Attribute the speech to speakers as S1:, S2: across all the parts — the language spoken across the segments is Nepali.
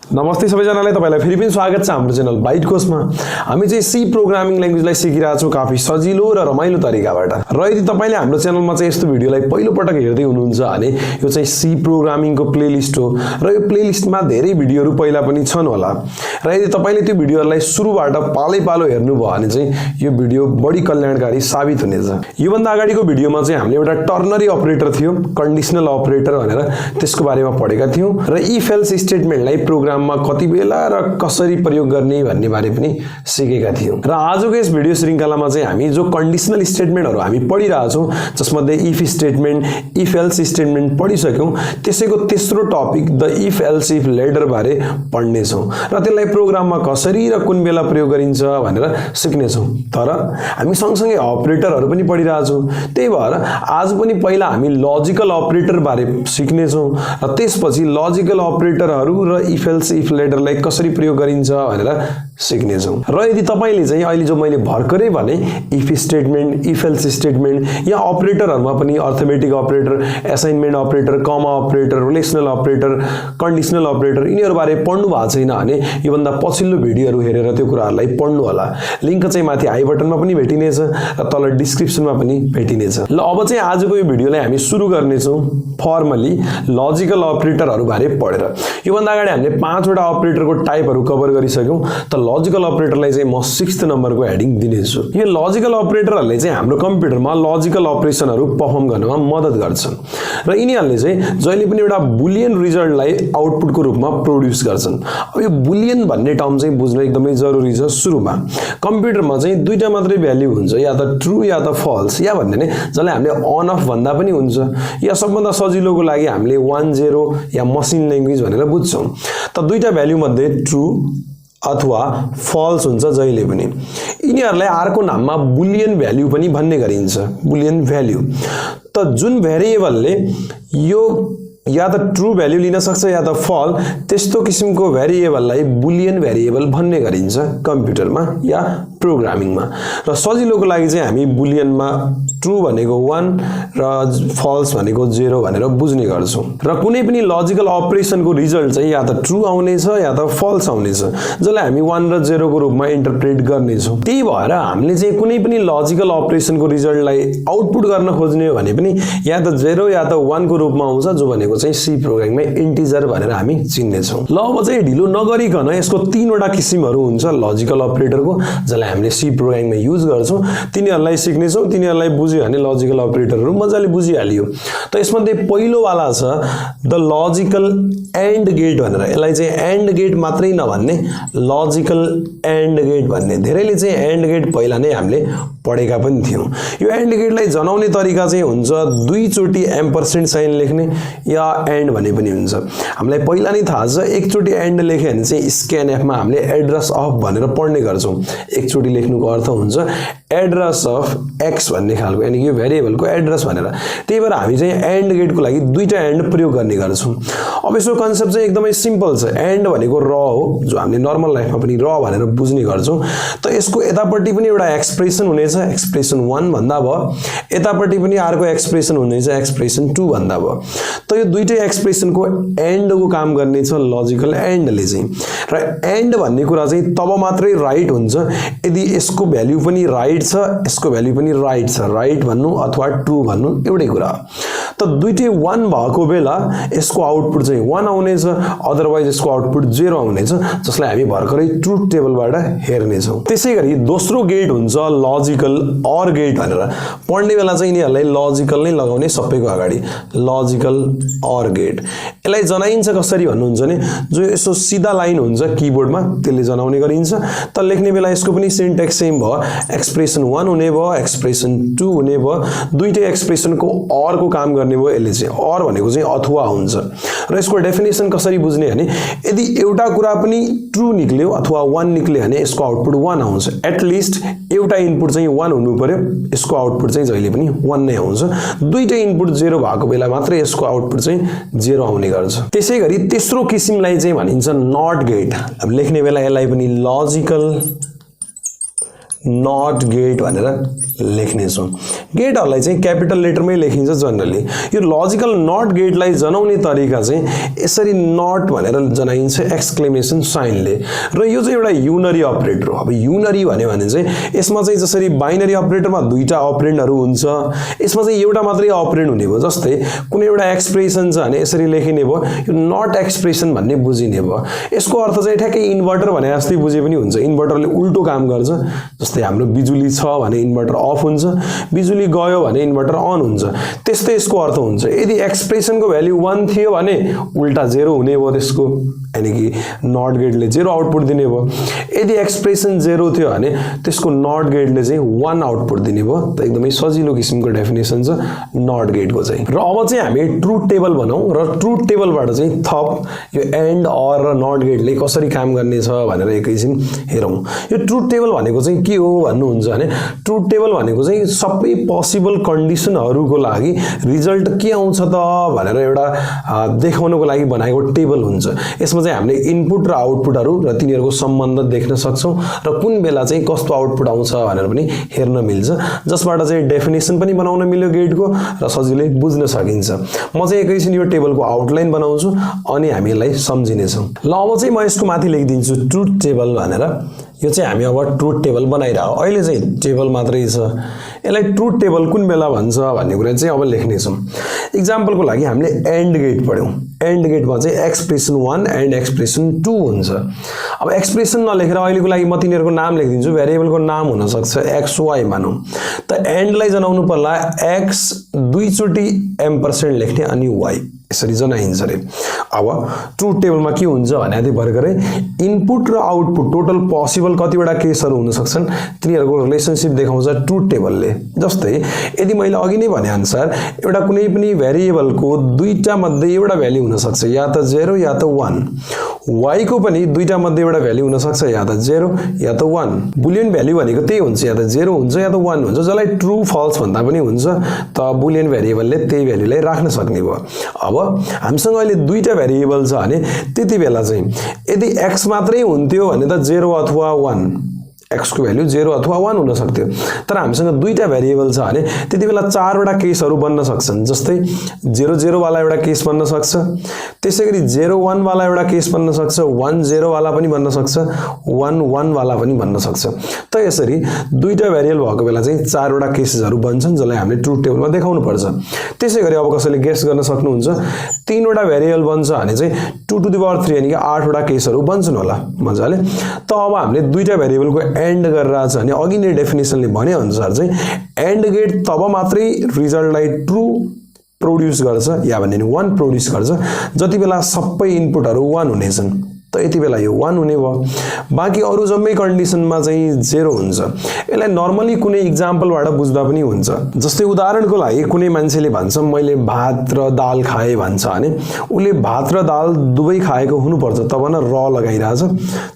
S1: नमस्ते सबैजनालाई, तपाईलाई फेरि पनि स्वागत छ हाम्रो च्यानल बाइट कोर्समा। हामी चाहिँ सी प्रोग्रामिङ ल्याङ्ग्वेजलाई सिकिरहेका छौं काफी सजिलो र रमाइलो तरिकाबाट। र यदि तपाईले हाम्रो च्यानलमा चाहिँ यस्तो भिडियोलाई पहिलो पटक हेर्दै हुनुहुन्छ भने यो चाहिँ सी प्रोग्रामिङको प्लेलिस्ट हो र यो प्लेलिस्टमा धेरै भिडियोहरू पहिला पनि छन् होला। र यदि तपाईले त्यो भिडियोहरुलाई सुरुबाट पालै-पालो हेर्नुभयो भने चाहिँ यो भिडियो बढी कल्याणकारी साबित हुनेछ। यो भन्दा अगाडिको भिडियोमा चाहिँ हामीले एउटा टर्नरी अपरेटर थियो, कन्डिसनल अपरेटर भनेर त्यसको बारेमा पढेका थियौं र इफ एल्स स्टेटमेन्टलाई प्रोग्राममा कति बेला र कसरी प्रयोग गर्ने भन्ने बारे पनि सिकेका थियौं। र आजको यस भिडियो श्रृंखलामा चाहिँ हामी जो कन्डिसनल स्टेटमेन्टहरु हामी पढिरहेका छौं, जसमध्ये if statement, if else statement पढिसक्यौं, त्यसैको तेस्रो topic the if else if ladder बारे पढ्ने छौं र त्यसलाई प्रोग्राममा कसरी र कुन बेला प्रयोग गरिन्छ भनेर सिक्ने छौं। तर हामी सँगसँगै अपरेटरहरु पनि पढिरहेका छौं, त्यही भएर आज पनि पहिला हामी लजिकल अपरेटर बारे सिक्ने छौं र त्यसपछि लजिकल अपरेटरहरु र इफ एल्स इफ लेटरलाई कसरी प्रयोग गरिन्छ भनेर सिक्ने छौं। र यदि तपाईले चाहिँ अहिले जो मैले भर्खरै भने if statement, if else statement या अपरेटरहरुमा पनि arithmetic operator, assignment operator, comma operator, relational operator, conditional operator यिनीहरु बारे पढ्नु भएको छैन भने यो भन्दा पछिल्लो भिडियोहरु हेरेर त्यो कुराहरुलाई पढ्नु होला। लिंक चाहिँ माथि आई बटनमा पनि भेटिनेछ र तल डिस्क्रिप्सनमा पनि भेटिनेछ। ल अब चाहिँ आजको यो भिडियोलाई हामी सुरु गर्ने छौं फर्मली लजिकल अपरेटरहरु बारे पढेर। यो भन्दा अगाडि हामीले 5 वटा अपरेटरको टाइपहरु कभर गरिसक्यौं, त लजिकल अपरेटरलाई चाहिँ म 6th नम्बरको हेडिङ दिनेछु। यो लजिकल अपरेटरहरुले चाहिँ हाम्रो कम्प्युटरमा लजिकल अपरेसनहरु परफर्म गर्नमा मद्दत गर्छन् र यिनीहरुले चाहिँ जहिले पनि एउटा बुलियन रिजल्टलाई आउटपुटको रूपमा प्रोड्युस गर्छन्। अब यो बुलियन भन्ने टर्म चाहिँ बुझ्न एकदमै जरुरी छ। सुरुमा कम्प्युटरमा चाहिँ दुईटा मात्रै भ्याल्यु हुन्छ, या त ट्रू या त फल्स, या भन्ने नै जसले हामीले अन अफ भन्दा पनि हुन्छ, या सबभन्दा सजिलोको लागि हामीले 1 0 या मसिन ल्याङ्ग्वेज भनेर बुझ्छौं। त दुईटा भ्याल्यु मध्ये ट्रू अथवा फल्स हुन्छ जहिले पनि। यिनीहरुलाई अर्को नाममा बुलियन भ्याल्यु पनि भन्ने गरिन्छ, बुलियन भ्याल्यु। त जुन भेरिएबलले यो या त ट्रू भ्याल्यु लिन सक्छ या त फल, त्यस्तो किसिमको भेरिएबललाई बुलियन भेरिएबल भन्ने गरिन्छ कम्प्युटरमा या प्रोग्रामिङमा। र सजिलोको लागि चाहिँ हामी बुलियनमा ट्रू भनेको 1 र फल्स भनेको 0 भनेर बुझ्ने गर्छौं। र कुनै पनि लजिकल अपरेसनको रिजल्ट चाहिँ या त ट्रू आउनेछ या त फल्स आउनेछ, जसलाई हामी 1 र 0 को रूपमा इन्टरप्रेट गर्नेछौं। त्यही भएर हामीले चाहिँ कुनै पनि लजिकल अपरेसनको रिजल्टलाई आउटपुट गर्न खोज्ने हो भने पनि या त 0 या त 1 को रूपमा आउँछ, जो भनेको चाहिँ सी प्रोग्रामिङमा इन्टिजर भनेर हामी चिन्ने छौं। ल अब चाहिँ ढिलो नगरिकन यसको 3 वटा किसिमहरु हुन्छ लजिकल अपरेटरको, जसलाई हामीले सी प्रोग्रामिङमा युज गर्छौं। तिनीहरुलाई सिक्ने छौं, तिनीहरुलाई बुझ्यो भने लजिकल अपरेटरहरु मजाले बुझिहालियो। त यसमध्ये पहिलो वाला छ द लजिकल एन्ड गेट भनेर। यसलाई चाहिँ एन्ड गेट मात्रै नभन्ने लजिकल एन्ड गेट भन्ने। धेरैले चाहिँ एन्ड गेट पहिला नै हामीले पढेका पनि थियौं। यो एन्ड गेटलाई जनाउने तरिका चाहिँ हुन्छ 2 चोटी एम्परसेन्ट साइन लेख्ने या एन्ड भने पनि हुन्छ। हामीलाई पहिला नै थाहा छ एक चोटी एन्ड लेख्यो भने चाहिँ स्क्यानएफ मा हामीले एड्रेस अफ भनेर पढ्ने गर्छौं। एक चोटी लेख्नुको अर्थ हुन्छ एड्रेस अफ एक्स भन्ने खालको, यानी कि यो भेरिएबलको एड्रेस भनेर। त्यही भएर हामी चाहिँ एन्ड गेटको लागि दुईटा एन्ड प्रयोग गर्ने गर्छौं। अब यसको कन्सेप्ट चाहिँ एकदमै सिम्पल छ। एन्ड भनेको र हो, जो हामीले नर्मल लाइफमा पनि र भनेर बुझ्ने गर्छौं। त यसको यतापट्टि पनि एउटा एक्सप्रेसन हुनेछ, एक्सप्रेसन 1 भन्दा भयो, यतापट्टि पनि अर्को एक्सप्रेसन हुनेछ, एक्सप्रेसन 2 भन्दा भयो। त यो दुईटै एक्सप्रेसनको एन्डको काम गर्ने छ लजिकल एन्डले चाहिँ। र एन्ड भन्ने कुरा चाहिँ तब मात्रै राइट हुन्छ यदि यसको भ्याल्यु पनि राइट छ, यसको भ्याल्यु पनि राइट छ। राइट भन्नु अथवा ट्रू भन्नु एउटै कुरा हो। त दुईटै 1 भएको बेला यसको आउटपुट चाहिँ 1 आउनेछ, अदरवाइज यसको आउटपुट 0 आउनेछ, जसलाई हामी भर्खरै ट्रुथ टेबलबाट हेर्ने छौं। त्यसैगरी दोस्रो गेट हुन्छ लजिकल अर गेट भनेर। पढ्ने बेला चाहिँ यिनीहरुलाई लजिकल नै लगाउने सबैको अगाडि, लजिकल अर गेट। यसलाई जनाइन्छ कसरी भन्नुहुन्छ भने जो यसो सिधा लाइन हुन्छ कीबोर्डमा त्यसले जनाउने गरिन्छ। त लेख्ने बेला यसको पनि सिन्ट्याक्स सेम भयो, एक्सप्रेसन 1 हुने भयो, एक्सप्रेसन 2 हुने भयो। दुईटै एक्सप्रेसनको अर को काम गर्ने भयो यसले चाहिँ। अर भनेको चाहिँ अथवा हुन्छ। र यसको डेफिनेसन कसरी बुझ्ने भने यदि एउटा कुरा पनि ट्रू निक्ल्यो अथवा 1 निक्ल्यो भने यसको आउटपुट 1 आउँछ। एटलिस्ट एउटा इनपुट चाहिँ 1 हुनु पर्यो, यसको आउटपुट चाहिँ जहिले पनि 1 नै आउँछ। दुईटै इनपुट 0 भएको बेला मात्रै यसको आउटपुट चाहिँ 0 आउने गर्छ। त्यसैगरी तेस्रो किसिमलाई चाहिँ भनिन्छ नट गेट। अब लेख्ने बेला यसलाई पनि लजिकल नट गेट भनेर लेख्नेछौँ। गेटहरूलाई चाहिँ क्यापिटल लेटरमै लेखिन्छ जनरली। यो लजिकल नट गेटलाई जनाउने तरिका चाहिँ यसरी नट भनेर जनाइन्छ एक्सक्लेमेसन साइनले। र यो चाहिँ एउटा युनरी अपरेटर हो। अब युनरी भन्यो भने चाहिँ यसमा चाहिँ जसरी बाइनरी अपरेटरमा दुईटा अपरेन्डहरू हुन्छ, यसमा चाहिँ एउटा मात्रै अपरेन्ड हुने भयो। जस्तै कुनै एउटा एक्सप्रेसन छ भने यसरी लेखिने भयो, यो नट एक्सप्रेसन भन्ने बुझिने भयो। यसको अर्थ चाहिँ ठ्याक्कै इन्भर्टर भने जस्तै बुझे पनि हुन्छ। इन्भर्टरले उल्टो काम गर्छ। जस्तै हाम्रो बिजुली छ भने इन्भर्टर अफ हुन्छ, बिजुली गयो भने इन्भर्टर अन हुन्छ। त्यस्तै यसको अर्थ हुन्छ। यदि एक्सप्रेसनको भ्याल्यु 1 थियो भने उल्टा 0 हुने भयो त्यसको, यानी कि नट गेटले 0 आउटपुट दिने भयो। यदि एक्सप्रेसन 0 थियो भने त्यसको नट गेटले चाहिँ 1 आउटपुट दिने भयो। त एकदमै सजिलो किसिमको डेफिनेसन छ नट गेटको चाहिँ। र अब चाहिँ हामी ट्रुथ टेबल बनाऊ र ट्रुथ टेबलबाट चाहिँ थप यो एन्ड अर र नट गेटले कसरी काम गर्ने छ भनेर एकैछिन हेरौँ। यो ट्रुथ टेबल भनेको चाहिँ के हो भन्नुहुन्छ भने ट्रुथ टेबल भनेको चाहिँ सबै पोसिबल कन्डिसनहरूको लागि रिजल्ट के आउँछ त भनेर एउटा देखाउनको लागि बनाएको टेबल हुन्छ। यसमा चाहिँ हामीले इनपुट र आउटपुटहरू र तिनीहरूको सम्बन्ध देख्न सक्छौँ र कुन बेला चाहिँ कस्तो आउटपुट आउँछ भनेर पनि हेर्न मिल्छ, जसबाट चाहिँ डेफिनेसन पनि बनाउन मिल्यो गेटको र सजिलै बुझ्न सकिन्छ। म चाहिँ एकैछिन यो टेबलको आउटलाइन बनाउँछु अनि हामी यसलाई सम्झिनेछौँ। ल अब चाहिँ म यसको माथि लेखिदिन्छु ट्रुथ टेबल भनेर। यो चाहिँ हामी अब ट्रुथ टेबल बनाइरह। अहिले चाहिँ टेबल मात्रै छ। यसलाई ट्रुथ टेबल कुन बेला भन्छ भन्ने कुरा चाहिँ अब लेख्नेछौँ। इक्जाम्पलको लागि हामीले एन्ड गेट पढ्यौँ। एन्ड गेटमा चाहिँ एक्सप्रेसन 1 एन्ड एक्सप्रेसन 2 हुन्छ। अब एक्सप्रेसन नलेखेर अहिलेको लागि म तिनीहरूको नाम लेखिदिन्छु। भेरिएबलको नाम हुनसक्छ XY मानौँ। त एन्डलाई जनाउनु पर्ला X दुईचोटि एम्परसेन्ट लेख्ने अनि Y यसरी जनाइन्छ रे। अब ट्रुथ टेबलमा के हुन्छ भने यदि भर्खरै इनपुट र आउटपुट टोटल पोसिबल कतिवटा केसहरू हुन सक्छन् तिनीहरूको रिलेसनशिप देखाउँछ ट्रुथ टेबलले। जस्तै यदि मैले अघि नै भने अनुसार एउटा कुनै पनि भेरिएबलको दुईटा मध्ये एउटा भ्याल्यु हुन सक्छ, या त 0 या त 1। Y को पनि दुईटा मध्ये एउटा भ्याल्यु हुन सक्छ, या त 0 या त 1। बुलियन भ्याल्यु भनेको त्यही हुन्छ, या त 0 हुन्छ या त 1 हुन्छ, जसलाई ट्रु फल्स भन्दा पनि हुन्छ। त बुलियन भेरिएबलले त्यही भ्याल्युलाई राख्न सक्ने भयो। अब हामीसँग अहिले दुईटा भेरिएबल छ भने त्यति बेला चाहिँ यदि x मात्रै हुन्थ्यो भने त 0 अथवा 1, x को भ्याल्यु 0 अथवा 1 हुन सक्थ्यो। तर हामीसँग दुईटा भेरिएबल छ भने त्यति बेला चारवटा केसहरू बन्न सक्छन्। जस्तै 0-0 वाला एउटा केस बन्न सक्छ, त्यसैगरी 0-1 वाला एउटा केस बन्न सक्छ, 1-0 वाला पनि बन्न सक्छ, 1-1 वाला पनि बन्न सक्छ। त यसरी दुईटा भेरिएबल भएको बेला चाहिँ चारवटा केसेसहरू बन्छन् जसलाई हामीले ट्रुथ टेबलमा देखाउनु पर्छ। त्यसैगरी अब कसैले गेस गर्न सक्नुहुन्छ तीनवटा भेरिएबल बन्छ भने चाहिँ 2 to the power 3 यानी कि 8वटा केसहरू बन्छन् होला मजाले। त अब हामीले दुईटा भेरिएबलको एन्ड गरिरहेछ भने अघि नै डेफिनेसनले भने अनुसार चाहिँ एन्ड गेट तब मात्रै रिजल्टलाई ट्रु प्रोड्युस गर्छ या भने 1 प्रोड्युस गर्छ जति बेला सबै इनपुटहरू 1 हुनेछन्। त यति बेला यो 1 हुने भयो। बाँकी अरू जम्मै कन्डिसनमा चाहिँ 0 हुन्छ। यसलाई नर्मली कुनै इक्जाम्पलबाट बुझ्दा पनि हुन्छ। जस्तै उदाहरणको लागि कुनै मान्छेले भन्छ मैले भात र दाल खाएँ भन्छ भने उसले भात र दाल दुवै खाएको हुनुपर्छ, तब न र लगाइरहेछ।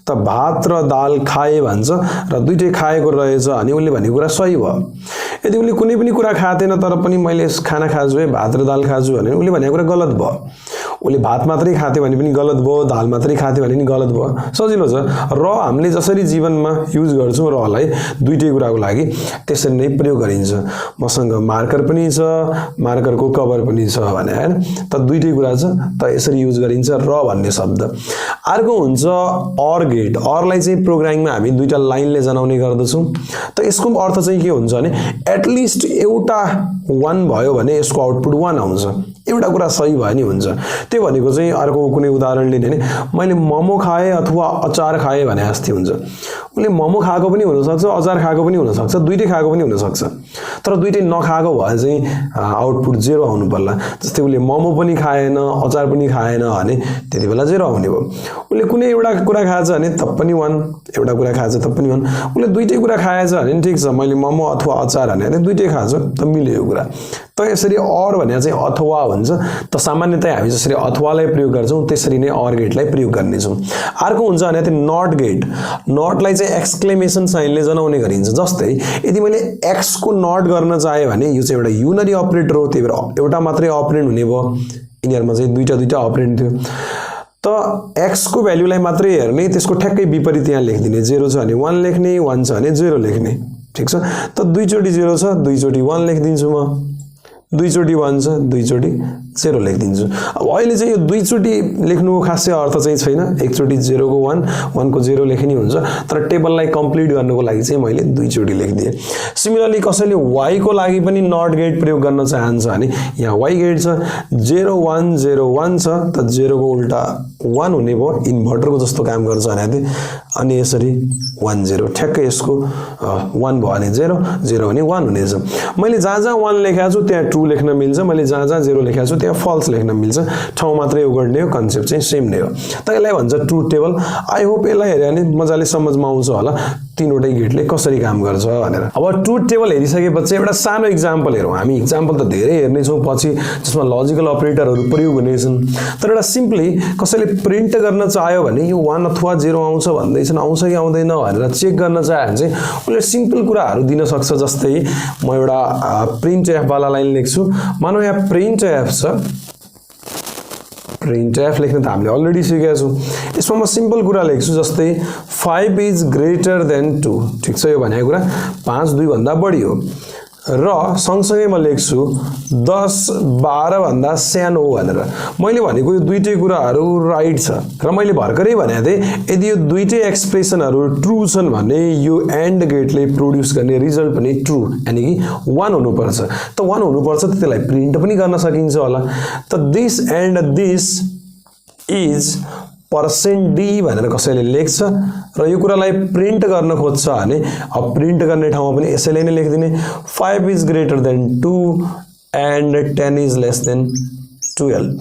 S1: त भात र दाल खाए भन्छ र दुईटै खाएको रहेछ अनि उसले भनेको कुरा सही भयो। यदि उसले कुनै पनि कुरा खाएन तर पनि मैले खाना खाछु है, भात र दाल खाछु भने उसले भनेको कुरा गलत भयो। उसले भात मात्रै खाथ्यो भने पनि गलत भयो, दाल मात्रै खाथ्यो भने पनि गलत भयो। सजिलो छ। र हामीले जसरी जीवनमा युज गर्छौँ रलाई दुईटै कुराको लागि त्यसरी नै प्रयोग गरिन्छ। मसँग मार्कर पनि छ, मार्करको कभर पनि छ भने हैन, त दुईटै कुरा छ त यसरी युज गरिन्छ र भन्ने शब्द। अर्को हुन्छ अर गेट। अरलाई चाहिँ प्रोग्रामिङमा हामी दुईटा लाइनले जनाउने गर्दछौँ। त यसको अर्थ चाहिँ के हुन्छ भने एटलिस्ट एउटा 1 भयो भने यसको आउटपुट 1 आउँछ। एउटा कुरा सही भयो नि हुन्छ। त्यो भनेको चाहिँ अर्को कुनै उदाहरण लिने भने मैले मोमो खाएँ अथवा अचार खाएँ भने जस्तै हुन्छ। उसले मोमो खाएको पनि हुनसक्छ, अचार खाएको पनि हुनसक्छ, दुईटै खाएको पनि हुनसक्छ। तर दुईटै नखाएको भए चाहिँ आउटपुट 0 आउनु पर्ला। जस्तै उसले मोमो पनि खाएन, अचार पनि खाएन भने त्यति बेला 0 आउने भयो। उसले कुनै एउटा कुरा खाएछ भने तब पनि 1, एउटा कुरा खाएछ तब पनि 1। उसले दुईटै कुरा खाएछ भने ठिक छ, मैले मोमो अथवा अचार भने दुईटै खाछु त मिल्यो यो कुरा। त यसरी अर भने चाहिँ अथवा हुन्छ। त सामान्यतया हामी जसरी अथवालाई प्रयोग गर्छौँ त्यसरी नै अर गेटलाई प्रयोग गर्नेछौँ। अर्को हुन्छ भने चाहिँ नट गेट। नटलाई चाहिँ एक्सक्लेमेसन साइनले जनाउने गरिन्छ। जस्तै यदि मैले x को नट गर्न चाहे भने यो चाहिँ एउटा युनरी अपरेटर हो, त्यही भएर एउटा मात्रै अपरेन्ड हुने भयो। यिनीहरुमा चाहिँ दुईटा अपरेन्ड थियो। त x को भ्यालुलाई मात्रै हेर्ने त्यसको ठ्याक्कै विपरीत यहाँ लेखिदिने 0 छ भने 1 लेख्ने 1 छ भने 0 लेख्ने ठीक छ त दुईचोटी 0 छ दुईचोटी 1 लेखिदिन्छु म दुईचोटी 1 छ दुईचोटी 0 लेखिदिन्छु अब अहिले चाहिँ यो दुईचोटी लेख्नुको खासै अर्थ चाहिँ छैन एकचोटी 0 को 1 1 को 0 लेख्ने हुन्छ तर टेबललाई कम्प्लिट गर्नको लागि चाहिँ मैले दुईचोटी लेखिदिए सिमिलरली कसैले y को लागि पनि नट गेट प्रयोग गर्न चाहन्छ भने यहाँ y गेट छ 0 1 0 1 छ त 0 को उल्टा 1 हुने भयो इन्भर्टरको जस्तो काम गर्छ भने अनि यसरी 1 0 ठ्याक्कै यसको 1 भयो भने 0 0 भने 1 हुनेछ मैले जहाँ 1 लेखेको छु त्यहाँ 2 लेख्न मिल्छ मैले जहाँ 0 लेखेको छु त्यहाँ फल्स लेख्न मिल्छ ठाउँ मात्रै उगड्ने हो कन्सेप्ट चाहिँ सेम नै हो त यसलाई भन्छ ट्रुथ टेबल आई होप यसलाई हेर्यो भने मजाले समझमा आउँछ होला तीनवटै गेटले कसरी काम गर्छ भनेर अब ट्रुथ टेबल हेरिसकेपछि एउटा सानो एक्जाम्पल हेरौँ हामी एक्जाम्पल त धेरै हेर्ने छौँ पछि जसमा लजिकल अपरेटरहरू प्रयोग हुनेछन् तर एउटा सिम्पली कसैले प्रिन्ट गर्न चाह्यो भने यो 1 अथवा 0 आउँछ भन्दैछन् आउँछ कि आउँदैन भनेर चेक गर्न चाह्यो भने चाहिँ उले सिम्पल कुराहरू दिन सक्छ जस्तै म एउटा प्रिन्ट एफ वाला लाइन लेख्छु मानौ यहाँ प्रिन्ट एफ छ प्रिन्ट एफ लेख्न त हामीले अलरेडी सिकेका छौँ यसमा म सिम्पल कुरा लेख्छु जस्तै 5 इज ग्रेटर देन 2 ठीक छ यो भनेको कुरा 5 2 भन्दा बढी हो र सँगसँगै म लेख्छु 10 12 भन्दा सानो भनेर मैले भनेको यो दुईटै कुराहरू राइट छ र मैले भर्खरै भनेको थिएँ यदि यो दुईटै एक्सप्रेसनहरू ट्रू छन् भने यो एन्ड गेटले प्रोड्युस गर्ने रिजल्ट पनि ट्रू यानी कि 1 हुनुपर्छ त 1 हुनुपर्छ त त्यसलाई प्रिन्ट पनि गर्न सकिन्छ होला त this and this is %d भनेर कसैले लेख्छ र यो कुरालाई प्रिन्ट गर्न खोज्छ भने अब प्रिन्ट गर्ने ठाउँमा पनि यसैले नै लेखिदिने 5 is greater then 2 and 10 is less than 12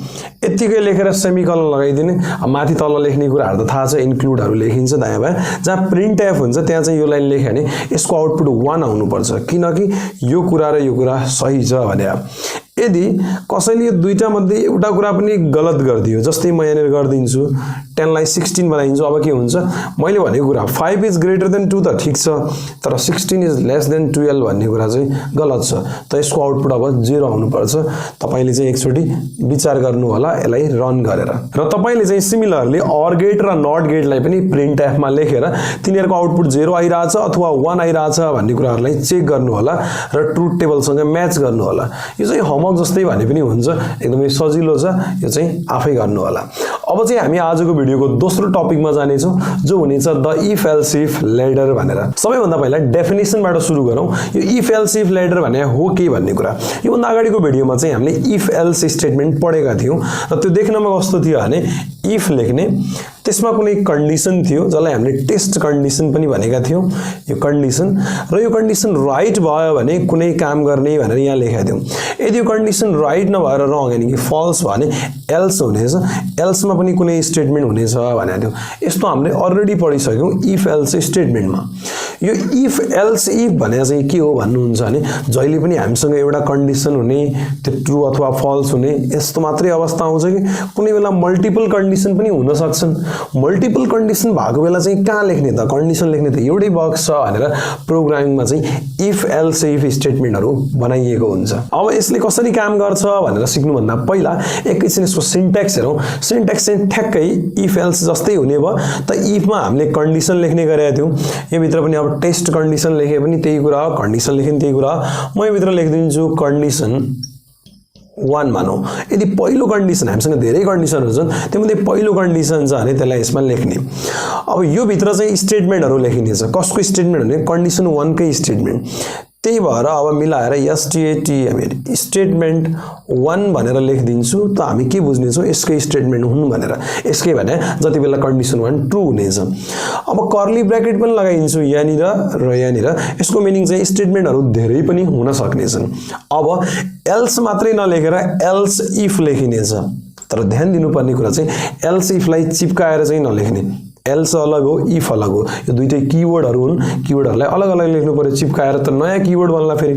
S1: यतिकै लेखेर सेमिकलन लगाइदिने अब माथि तल लेख्ने कुराहरू त थाहा छ इन्क्लुडहरू लेखिन्छ दायाँ बायाँ जहाँ प्रिन्ट एफ हुन्छ त्यहाँ चाहिँ यो लाइन लेख्यो भने यसको आउटपुट 1 आउनुपर्छ किनकि यो कुरा र यो कुरा सही छ भने यदि कसैले यो दुईटा मध्ये एउटा कुरा पनि गलत गरिदियो जस्तै म यहाँनिर गरिदिन्छु 10 लाई 16 बनाइदिन्छु अब के हुन्छ मैले भनेको कुरा 5 इज ग्रेटर देन 2 त ठीक छ तर 16 इज लेस देन 12 भन्ने कुरा चाहिँ गलत छ त यसको आउटपुट अब 0 आउनुपर्छ तपाईले चाहिँ एकचोटी विचार गर्नु होला यसलाई रन गरेर र तपाईले चाहिँ सिमिलरली अर गेट र नट गेटलाई पनि प्रिन्ट एफ मा लेखेर तिनीहरुको आउटपुट 0 आइराछ अथवा 1 आइराछ भन्ने कुराहरुलाई चेक गर्नु होला र ट्रुथ टेबल सँग म्याच गर्नु होला यो चाहिँ होमवर्क जस्तै भने पनि हुन्छ एकदमै सजिलो छ यो चाहिँ आफै गर्नु होला अब चाहिँ हामी आजको भिडियोको दोस्रो टपिकमा जाने छौं जो हुनेछ the if else if ladder भनेर सबैभन्दा पहिला डेफिनेसनबाट सुरु गरौँ यो इफ एल्स इफ लेडर भने हो के भन्ने कुरा यो भन्दा अगाडिको भिडियोमा चाहिँ हामीले इफ एल्स स्टेटमेन्ट पढेका थियौं र त्यो देख्नमा कस्तो थियो भने इफ लेख्ने त्यसमा कुनै कन्डिसन थियो जसलाई हामीले टेस्ट कन्डिसन पनि भनेका थियौं यो कन्डिसन र यो कन्डिसन राइट भयो भने कुनै काम गर्ने भनेर यहाँ लेखेका थियौं यदि यो कन्डिसन राइट नभएर रङ यानी कि फल्स भयो भने एल्स हुनेछ एल्समा पनि कुनै स्टेटमेन्ट हुनेछ भनेको थियो यस्तो हामीले अलरेडी पढिसक्यौं इफ एल्स स्टेटमेन्टमा यो इफ एल्स इफ भने चाहिँ के हो भन्नुहुन्छ भने जहिले पनि हामीसँग एउटा कन्डिसन हुने त्यो ट्रू अथवा फल्स हुने यस्तो मात्रै अवस्था आउँछ कि कुनै बेला मल्टिपल कन्डिसन पनि हुन सक्छन् मल्टिपल कन्डिसन भएको बेला चाहिँ कहाँ लेख्ने त कन्डिसन लेख्ने त एउटै बक्स छ भनेर प्रोग्रामिङमा चाहिँ इफ एल्स इफ स्टेटमेन्टहरु बनाइएको हुन्छ अब यसले कसरी काम गर्छ भनेर सिक्नु भन्दा पहिला एकैछिन यसको सिन्ट्याक्स हेरौं सिन्ट्याक्स चाहिँ ठ्याक्कै इफ एल्स जस्तै हुने भयो त इफमा हामीले कन्डिसन लेख्ने गरेका थियौं यो भित्र पनि अब टेस्ट कन्डिसन लेखे पनि त्यही कुरा हो कन्डिसन लेखे पनि त्यही कुरा हो म यो भित्र लेखिदिन्छु कन्डिसन 1 मानौ यदि पहिलो कन्डिसन हामीसँग धेरै कन्डिसनहरु छन् त्यसमध्ये पहिलो कन्डिसन छ भने त्यसलाई यसमा लेख्ने अब यो भित्र चाहिँ स्टेटमेन्टहरु लेखिने छ कसको स्टेटमेन्ट भने कन्डिसन 1 कै स्टेटमेन्ट त्यही भएर अब मिलाएर एसटीएटीएम स्टेटमेन्ट 1 भनेर लेखिदिन्छु त हामी के बुझ्ने छौं यसकै स्टेटमेन्ट हुन् भनेर यसकै भने जति बेला कन्डिसन 1 ट्रू हुनेछ अब कर्ली ब्र्याकेट पनि लगाइदिन्छु यहाँनिर र यहाँनिर यसको मिनिङ चाहिँ स्टेटमेन्टहरु धेरै पनि हुन सक्नेछन् अब एल्स मात्रै नलेखेर एल्स इफ लेखिनेछ तर ध्यान दिनुपर्ने कुरा चाहिँ एल्स इफलाई चिपकाएर चाहिँ नलेख्ने एल्स अलग हो इफ अलग हो यो दुईटै किवर्डहरु हुन् किवर्डहरुलाई अलग अलग लेख्नु पर्यो चिपकाएर त नयाँ किवर्ड बन्ला फेरि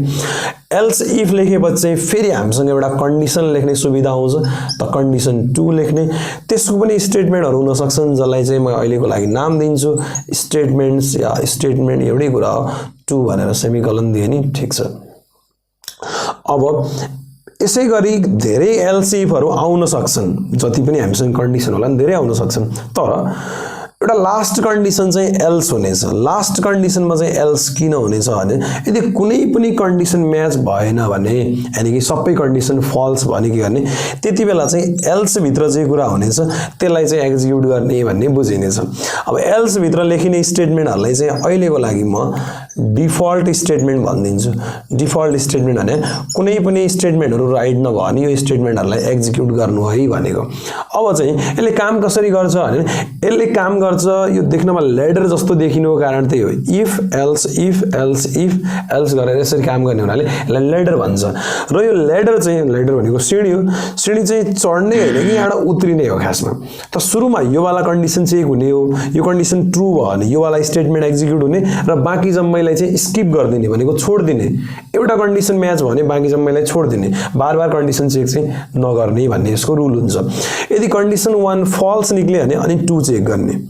S1: एल्स इफ लेखेपछि चाहिँ फेरि हामीसँग एउटा कन्डिसन लेख्ने सुविधा आउँछ त कन्डिसन 2 लेख्ने त्यसको पनि स्टेटमेन्टहरु हुन सक्छन् जसलाई चाहिँ म अहिलेको लागि नाम दिन्छु स्टेटमेन्ट्स या स्टेटमेन्ट एउटै कुरा हो 2 भनेर सेमिकोलन दिए नि ठीक छ अब यसै गरी धेरै एल्स इफहरु आउन सक्छन्, जति पनि हामीसँग कन्डिसन होला नि धेरै आउन सक्छन्। तर एउटा लास्ट कन्डिसन चाहिँ एल्स हुनेछ। लास्ट कन्डिसनमा चाहिँ एल्स किन हुनेछ भने यदि कुनै पनि कन्डिसन म्याच भएन भने, यानी कि सबै कन्डिसन फल्स भने के गर्ने, त्यति बेला चाहिँ एल्स भित्र जे कुरा हुनेछ त्यसलाई चाहिँ एक्जिक्युट गर्ने भन्ने बुझिनेछ। अब एल्स भित्र लेखिने स्टेटमेन्टहरुलाई चाहिँ अहिलेको लागि म डिफल्ट स्टेटमेन्ट भनिदिन्छु। डिफल्ट स्टेटमेन्ट भने कुनै पनि स्टेटमेन्टहरु राइट नभए भने यो स्टेटमेन्टहरुलाई एक्जिक्युट गर्नु है भनेको। अब चाहिँ यसले काम कसरी गर्छ भने यसले काम गर्छ यो देख्नमा ल्याडर जस्तो देखिनुको कारण त्यही हो। इफ एल्स गरेर यसरी काम गर्ने हुनाले यसलाई ल्याडर भन्छ। र यो ल्याडर भनेको सिडी हो। सिडी चाहिँ चढ्ने हैन कि यहाँबाट उत्रिने हो खासमा। त सुरुमा यो वाला कन्डिसन चेक हुने हो। यो कन्डिसन ट्रू भयो भने यो वाला स्टेटमेन्ट एक्जिक्युट हुने र बाँकी जम्मैलाई चाहिँ स्किप गरिदिने भनेको छोड्दिने। एउटा कन्डिसन म्याच भयो भने बाँकी जम्मैलाई छोड्दिने। बार कन्डिसन चेक चाहिँ नगर्ने भन्ने यसको रुल हुन्छ। यदि कन्डिसन 1 फल्स निक्ल्यो भने अनि 2 चेक गर्ने।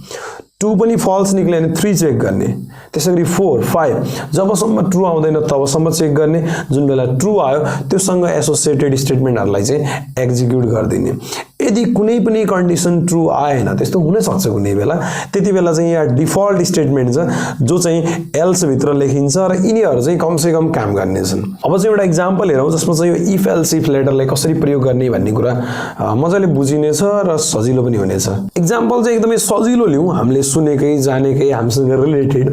S1: 2 पनि फल्स निक्ल्यो भने 3 चेक गर्ने। त्यसैगरी 4, 5 जबसम्म ट्रू आउँदैन तबसम्म चेक गर्ने। जुन बेला ट्रू आयो त्योसँग एसोसिएटेड स्टेटमेन्टहरुलाई चाहिँ एक्जिक्युट गरिदिने। यदि कुनै पनि कन्डिसन ट्रू आएन, त्यस्तो हुन सक्छ कुनै बेला, त्यति बेला चाहिँ यहाँ डिफल्ट स्टेटमेन्ट छ जो चाहिँ एल्स भित्र लेखिन्छ र यिनीहरु चाहिँ कम से कम काम गर्ने छन्। अब चाहिँ एउटा एक्जाम्पल हेरौँ जसमा चाहिँ यो इफ एल्स इफ लेटरलाई कसरी प्रयोग गर्ने भन्ने कुरा मजाले बुझिनेछ र सजिलो पनि हुनेछ। एक्जाम्पल चाहिँ एकदमै सजिलो लिउँ, हामीले सुनेकै जानेकै हामीसँग रिलेटेड।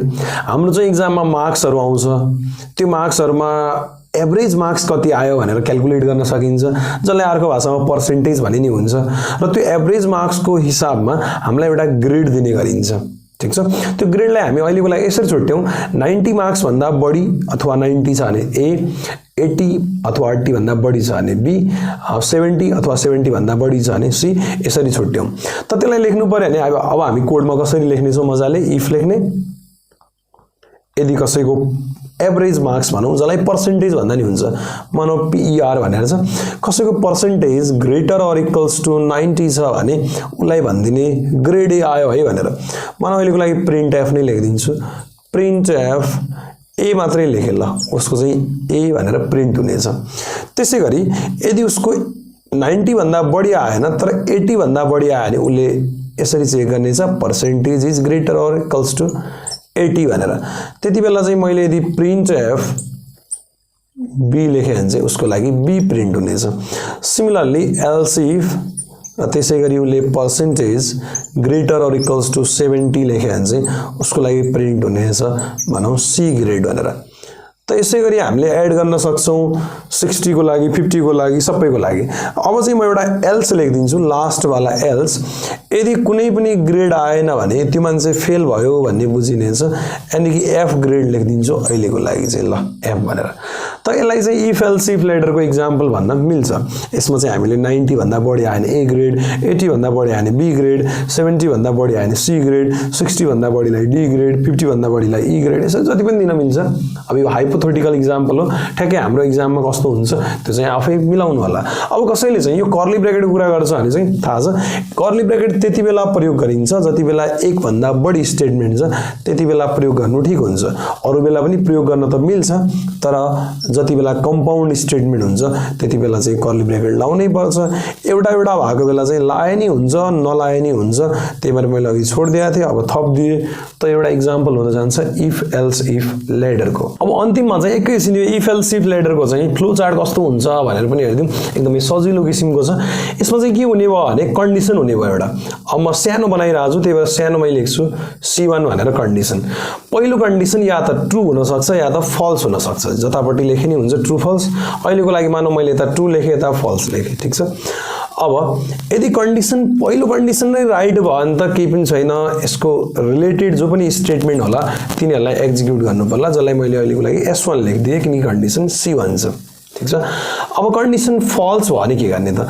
S1: हाम्रो चाहिँ एक्जाममा मार्क्सहरु आउँछ। त्यो मार्क्सहरुमा एभरेज मार्क्स कति आयो भनेर क्याल्कुलेट गर्न सकिन्छ, जसलाई अर्को भाषामा पर्सेन्टेज भनि नि हुन्छ। र त्यो एभरेज मार्क्सको हिसाबमा हामीलाई एउटा ग्रेड दिने गरिन्छ। ठीक छ। त्यो ग्रेडलाई हामी अहिलेको लागि यसरी छुट्याउँ। 90 मार्क्स भन्दा बढी अथवा 90 छ भने ए, 80 अथवा 80 भन्दा बढी छ भने बी, 70 अथवा 70 भन्दा बढी छ भने सी, यसरी छुट्याउँ। त त्यसलाई लेख्नु पर्यो भने अब हामी कोडमा कसरी लेख्ने छौं मजाले इफ लेख्ने। यदि कसैको एभरेज मार्क्स भनौं जसलाई पर्सेन्टेज भन्दा नि हुन्छ, मानौ पीईआर भनेर छ, कसैको percentage greater or equals to 90 छ भने उलाई भन्दिने ग्रेड ए आयो है भनेर। म अहिलेको लागि प्रिन्ट एफ नै लेखिदिन्छु। प्रिन्ट एफ ए मात्रै लेखे ल, उसको चाहिँ ए भनेर प्रिन्ट हुनेछ। त्यसैगरी यदि उसको 90 भन्दा बढी आएन तर 80 भन्दा बढी आयो भने उले यसरी चेक गर्नेछ percentage is greater or equals to 80 भनेर। त्यति बेला चाहिँ मैले यदि प्रिन्ट एफ बी लेखे भने चाहिँ उसको लागि बी प्रिन्ट हुनेछ। सिमिलरली एल्स इफ र त्यसैगरी उले percentage greater or equals to 70 लेखे भने चाहिँ उसको लागि प्रिन्ट हुनेछ भनौं सी ग्रेड भनेर। त यसैगरी हामीले एड गर्न सक्छौं 60 को लागि, 50 को लागि, सबैको लागि। अब चाहिँ म एउटा एल्स लेखिदिन्छु, लास्ट वाला एल्स। यदि कुनै पनि ग्रेड आएन भने त्यो मान्छे फेल भयो भन्ने बुझिनेछ, यानी कि एफ ग्रेड लेखिदिन्छु अहिलेको लागि चाहिँ ल एफ भनेर। त यसलाई चाहिँ इफ एल्स इफ लेटरको एक्जाम्पल भन्न मिल्छ। यसमा चाहिँ हामीले 90 भन्दा बढी आयो भने ए ग्रेड, 80 भन्दा बढी आयो भने बी ग्रेड, 70 भन्दा बढी आयो भने सी ग्रेड, 60 भन्दा बढीलाई डी ग्रेड, 50 भन्दा बढीलाई ई ग्रेड, यसरी जति पनि दिन मिल्छ। अब यो हाइपोथेटिकल एक्जाम्पल हो, ठ्याक्कै हाम्रो एक्जाममा कस्तो हुन्छ त्यो चाहिँ आफै मिलाउनु होला। अब कसैले चाहिँ यो कर्ली ब्र्याकेटको कुरा गर्छ भने चाहिँ थाहा छ कर्ली ब्र्याकेट त्यति बेला प्रयोग गरिन्छ जति बेला एक भन्दा बढी स्टेटमेन्ट छ त्यति बेला प्रयोग गर्नु ठीक हुन्छ। अरु बेला पनि प्रयोग गर्न त मिल्छ, तर जति बेला कम्पाउन्ड स्टेटमेन्ट हुन्छ त्यति बेला चाहिँ कर्ली ब्र्याकेट लाउनै पर्छ। एउटा भएको बेला चाहिँ लाए नि हुन्छ, नलाए नि हुन्छ। त्यही भएर मैले अघि छोड्दिएको थिएँ, अब थप दिए। त एउटा एक्जाम्पल हुन जान्छ इफ एल्स इफ लेटरको। अब अन्तिममा चाहिँ एकैछिन यो इफ एल्स इफ लेटरको चाहिँ फ्लो चार्ट कस्तो हुन्छ भनेर पनि हेर्दियौं। एकदमै सजिलो किसिमको छ। यसमा चाहिँ के हुने भयो भने कन्डिसन हुने भयो एउटा। अब म सानो बनाइरहेको छु, त्यही भएर सानोमै लेख्छु C1 भनेर कन्डिसन। पहिलो कन्डिसन या त ट्रू हुन सक्छ या त फल्स हुन सक्छ, जतापट्टि लेखे नि हुन्छ ट्रू फल्स। अहिलेको लागि मानौ मैले यता ट्रू लेखे यता फल्स लेखे, ठीक छ। अब यदि कन्डिसन पहिलो कन्डिसन नै राइट भयो भने त केही पनि छैन, यसको रिलेटेड जो पनि स्टेटमेन्ट होला तिनीहरुलाई एक्जिक्युट गर्नु पर्ला, जसलाई मैले अहिलेको लागि S1 लेखिदिए किनकि कन्डिसन C1 छ, ठीक छ। अब कन्डिसन फल्स भयो भने के गर्ने त?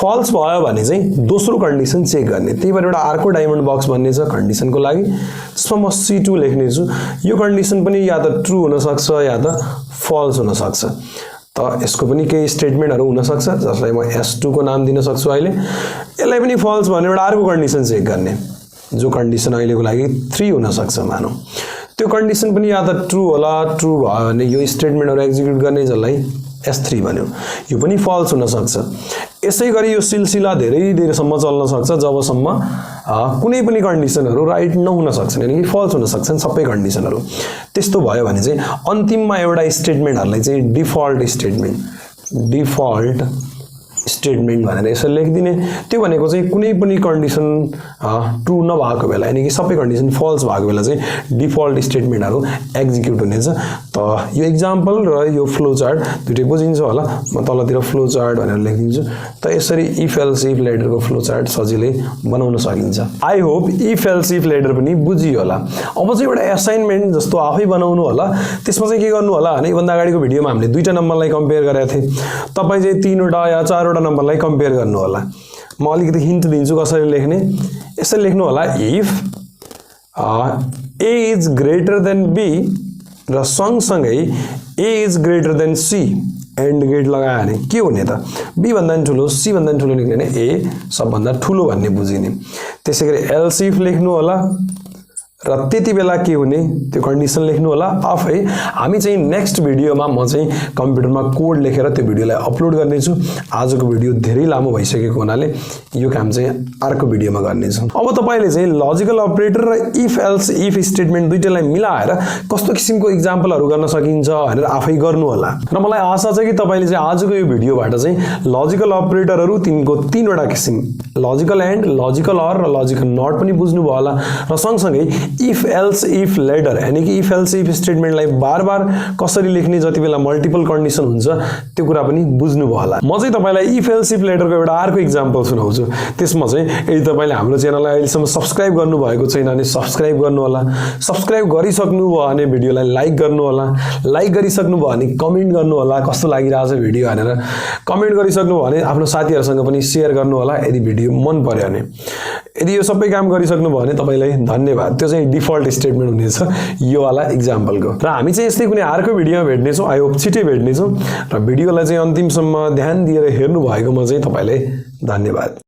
S1: फल्स भयो भने चाहिँ दोस्रो कन्डिसन चेक गर्ने। त्यही भएर एउटा अर्को डायमन्ड बक्स भन्ने छ कन्डिसनको लागि, जसमा म C2 लेख्ने छु। यो कन्डिसन पनि या त ट्रू हुन सक्छ या त फल्स हुन सक्छ। त यसको पनि केही स्टेटमेन्टहरु हुन सक्छ जसलाई म S2 को नाम दिन सक्छु अहिले। यसलाई पनि फल्स भने एउटा अर्को कन्डिसन चेक गर्ने, जो कन्डिसन अहिलेको लागि 3 हुन सक्छ मानौ। त्यो कन्डिसन पनि या त ट्रू होला, ट्रू भयो भने यो स्टेटमेन्टहरु एक्जिक्युट गर्ने, जसलाई S3 भन्यो, यो पनि फल्स हुन सक्छ। यसै गरी यो सिलसिला धेरै देरसम्म चल्न सक्छ जबसम्म कुनै पनि कन्डिसनहरु राइट नहुन सक्छन्, यानी कि फल्स हुन सक्छन् सबै कन्डिसनहरु। त्यस्तो भयो भने चाहिँ अन्तिममा एउटा स्टेटमेन्टहरुलाई चाहिँ डिफल्ट स्टेटमेन्ट भनेर यसरी लेखिदिने। त्यो भनेको चाहिँ कुनै पनि कन्डिसन ट्रू नभएको बेला, यानी कि सबै कन्डिसन फल्स भएको बेला चाहिँ डिफल्ट स्टेटमेन्टहरु एक्जिक्युट हुनेछ। त यो एक्जाम्पल र यो फ्लो चार्ट दुईटै बुझिन्छ होला, म तलतिर फ्लो चार्ट भनेर लेखिदिन्छु। त यसरी इफ एल्स इफ लेडरको फ्लो चार्ट सजिलै बनाउन सकिन्छ। I hope if else if ladder पनि बुझियो होला। अब चाहिँ एउटा असाइनमेन्ट जस्तो आफै बनाउनु होला। त्यसमा चाहिँ के गर्नु होला भने भन्दा अगाडिको भिडियोमा हामीले दुईटा नम्बरलाई कम्पेयर गरेका थिए। तपाई चाहिँ 3 वटा या 4 वटा नम्बरलाई कम्पेयर गर्नु होला। म अलिकति हिन्ट दिन्छु कसरी लेख्ने। यसरी लेख्नु होला if A is greater than B र सँगसँगै A is greater than C and gate लगायो भने के हुने त? B भन्दा नि ठुलो, C भन्दा नि ठुलो लेख्ने भने A सबभन्दा ठुलो भन्ने बुझिने। त्यसैगरी एल्स इफ लेख्नु होला र त्यति बेला के हुने त्यो कन्डिसन लेख्नु होला आफै। हामी चाहिँ नेक्स्ट भिडियोमा म चाहिँ कम्प्युटरमा कोड लेखेर त्यो भिडियोलाई अपलोड गर्नेछु। आजको भिडियो धेरै लामो भइसकेको हुनाले यो काम चाहिँ अर्को भिडियोमा गर्नेछु। अब तपाईले चाहिँ लजिकल अपरेटर र इफ एल्स इफ स्टेटमेन्ट दुईटैलाई मिलाएर कस्तो किसिमको एक्जाम्पलहरु गर्न सकिन्छ भनेर आफै गर्नु होला। र मलाई आशा छ कि तपाईले चाहिँ आजको यो भिडियोबाट चाहिँ लजिकल अपरेटरहरु तिनको 3 वटा किसिम लजिकल एन्ड, लजिकल अर र लजिकल नट पनि बुझ्नु भयो होला। र सँगसँगै इफ एल्स इफ लेडर यानी कि इफ एल्स इफ स्टेटमेन्टलाई बार-बार कसरी लेख्ने जति बेला मल्टिपल कन्डिसन हुन्छ त्यो कुरा पनि बुझ्नु भयो होला। म चाहिँ तपाईलाई इफ एल्स इफ लेडरको एउटा अर्को एक्जाम्पल सुनाउँछु। त्यसमा चाहिँ यदि तपाईले हाम्रो च्यानललाई अहिलेसम्म सब्स्क्राइब गर्नु भएको छैन भने सब्स्क्राइब गर्नु होला। सब्स्क्राइब गरिसक्नु भयो भने भिडियोलाई लाइक गर्नु होला। लाइक गरिसक्नु भयो भने कमेन्ट गर्नु होला कस्तो लागिरहेछ भिडियो भनेर। कमेन्ट गरिसक्नु भयो भने आफ्नो साथीहरुसँग पनि शेयर गर्नु होला यदि भिडियो मन पर्यो भने। यदि यो सबै काम गरिसक्नु भयो भने तपाईलाई धन्यवाद। त्यो चाहिँ डिफल्ट स्टेटमेन्ट हुनेछ यो वाला एक्जाम्पलको। र हामी चाहिँ यस्तै कुनै अर्को भिडियोमा भेट्नेछौँ। आई होप छिटै भेट्नेछौँ। र भिडियोलाई चाहिँ अन्तिमसम्म ध्यान दिएर हेर्नु भएकोमा चाहिँ तपाईलाई धन्यवाद।